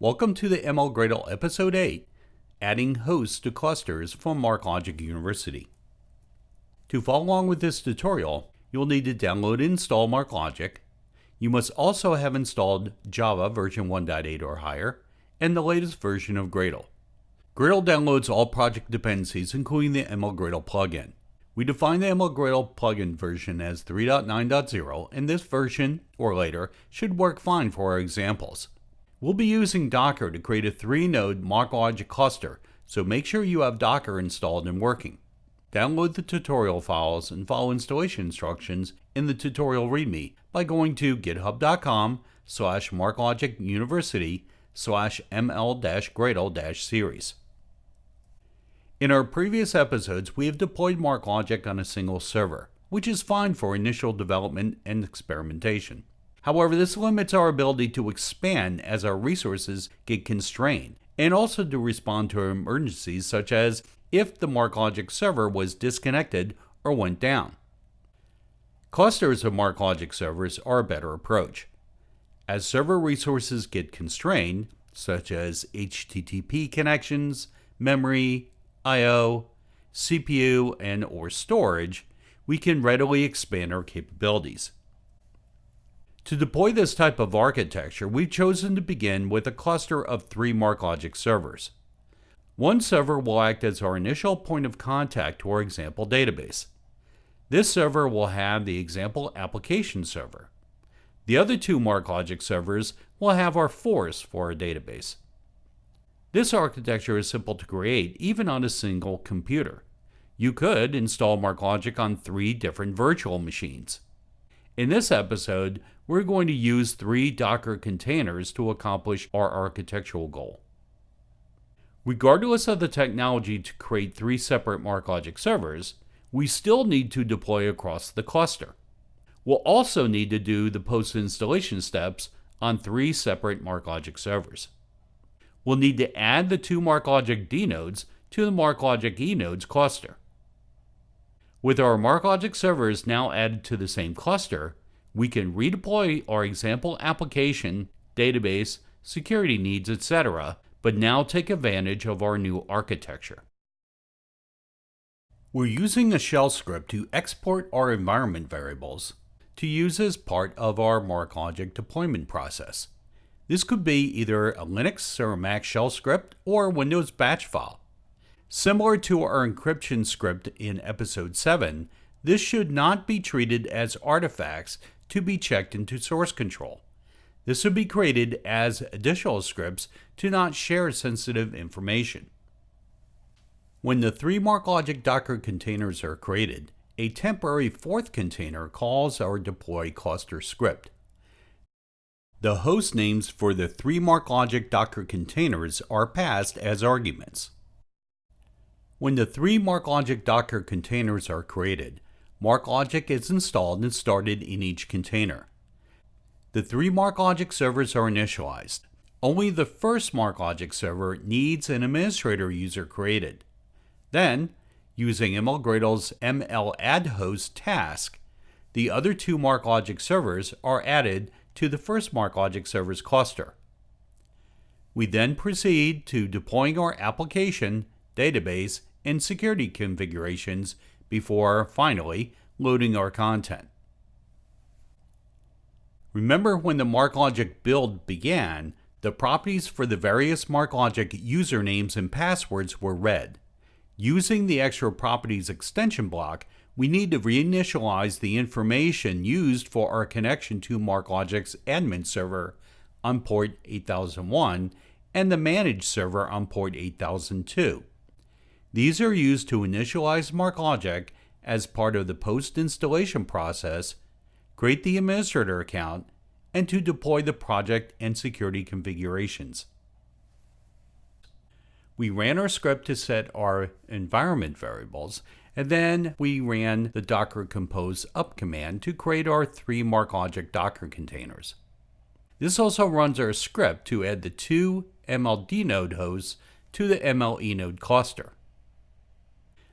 Welcome to the ml-gradle Episode 8, Adding Hosts to Clusters from MarkLogic University. To follow along with this tutorial, you'll need to download and install MarkLogic. You must also have installed Java version 1.8 or higher, and the latest version of Gradle. Gradle downloads all project dependencies, including the ml-gradle plugin. We define the ml-gradle plugin version as 3.9.0, and this version, or later, should work fine for our examples. We'll be using Docker to create a 3-node MarkLogic cluster, so make sure you have Docker installed and working. Download the tutorial files and follow installation instructions in the tutorial README by going to github.com/marklogicuniversity/ml-gradle-series. In our previous episodes, we have deployed MarkLogic on a single server, which is fine for initial development and experimentation. However, this limits our ability to expand as our resources get constrained, and also to respond to emergencies such as if the MarkLogic server was disconnected or went down. Clusters of MarkLogic servers are a better approach. As server resources get constrained, such as HTTP connections, memory, I/O, CPU, and/or storage, we can readily expand our capabilities. To deploy this type of architecture, we've chosen to begin with a cluster of 3 MarkLogic servers. One server will act as our initial point of contact to our example database. This server will have the example application server. The other 2 MarkLogic servers will have our force for our database. This architecture is simple to create even on a single computer. You could install MarkLogic on 3 different virtual machines. In this episode, we're going to use 3 Docker containers to accomplish our architectural goal. Regardless of the technology to create 3 separate MarkLogic servers, we still need to deploy across the cluster. We'll also need to do the post-installation steps on 3 separate MarkLogic servers. We'll need to add the 2 MarkLogic D nodes to the MarkLogic E nodes cluster. With our MarkLogic servers now added to the same cluster, we can redeploy our example application, database, security needs, etc., but now take advantage of our new architecture. We're using a shell script to export our environment variables to use as part of our MarkLogic deployment process. This could be either a Linux or a Mac shell script or a Windows batch file. Similar to our encryption script in Episode 7, this should not be treated as artifacts to be checked into source control. This would be created as additional scripts to not share sensitive information. When the 3 MarkLogic Docker containers are created, a temporary 4th container calls our deploy cluster script. The host names for the 3 MarkLogic Docker containers are passed as arguments. When the 3 MarkLogic Docker containers are created, MarkLogic is installed and started in each container. The 3 MarkLogic servers are initialized. Only the first MarkLogic server needs an administrator user created. Then, using ml-gradle's ml-add-host task, the other 2 MarkLogic servers are added to the first MarkLogic server's cluster. We then proceed to deploying our application, database, and security configurations before, finally, loading our content. Remember when the MarkLogic build began, the properties for the various MarkLogic usernames and passwords were read. Using the extra properties extension block, we need to reinitialize the information used for our connection to MarkLogic's admin server on port 8001 and the managed server on port 8002. These are used to initialize MarkLogic as part of the post-installation process, create the administrator account, and to deploy the project and security configurations. We ran our script to set our environment variables, and then we ran the docker compose up command to create our 3 MarkLogic Docker containers. This also runs our script to add the 2 MLD node hosts to the MLE node cluster.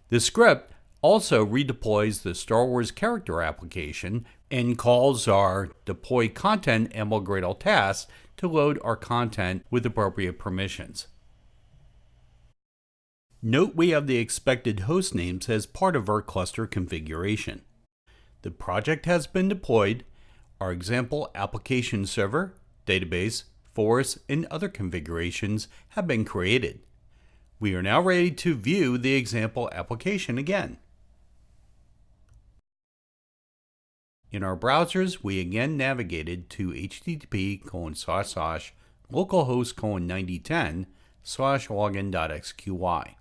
The script also redeploys the Star Wars character application and calls our deploy content ml-gradle task to load our content with appropriate permissions. Note we have the expected host names as part of our cluster configuration. The project has been deployed. Our example application server, database, forest, and other configurations have been created. We are now ready to view the example application again. In our browsers, we again navigated to http://localhost:9010/login.xqi.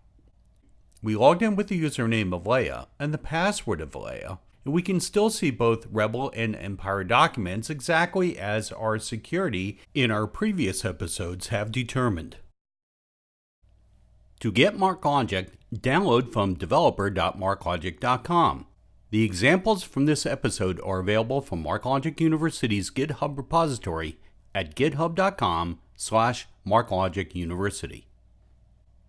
We logged in with the username of Leia and the password of Leia, and we can still see both Rebel and Empire documents exactly as our security in our previous episodes have determined. To get MarkLogic, download from developer.marklogic.com. The examples from this episode are available from MarkLogic University's GitHub repository at github.com/marklogicuniversity.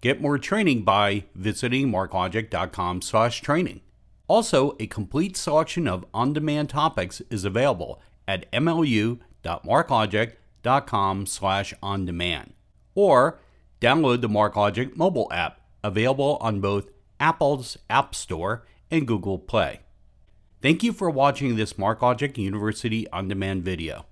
Get more training by visiting marklogic.com/training. Also, a complete selection of on-demand topics is available at mlu.marklogic.com/ondemand. Or download the MarkLogic mobile app, available on both Apple's App Store and Google Play. Thank you for watching this MarkLogic University on-demand video.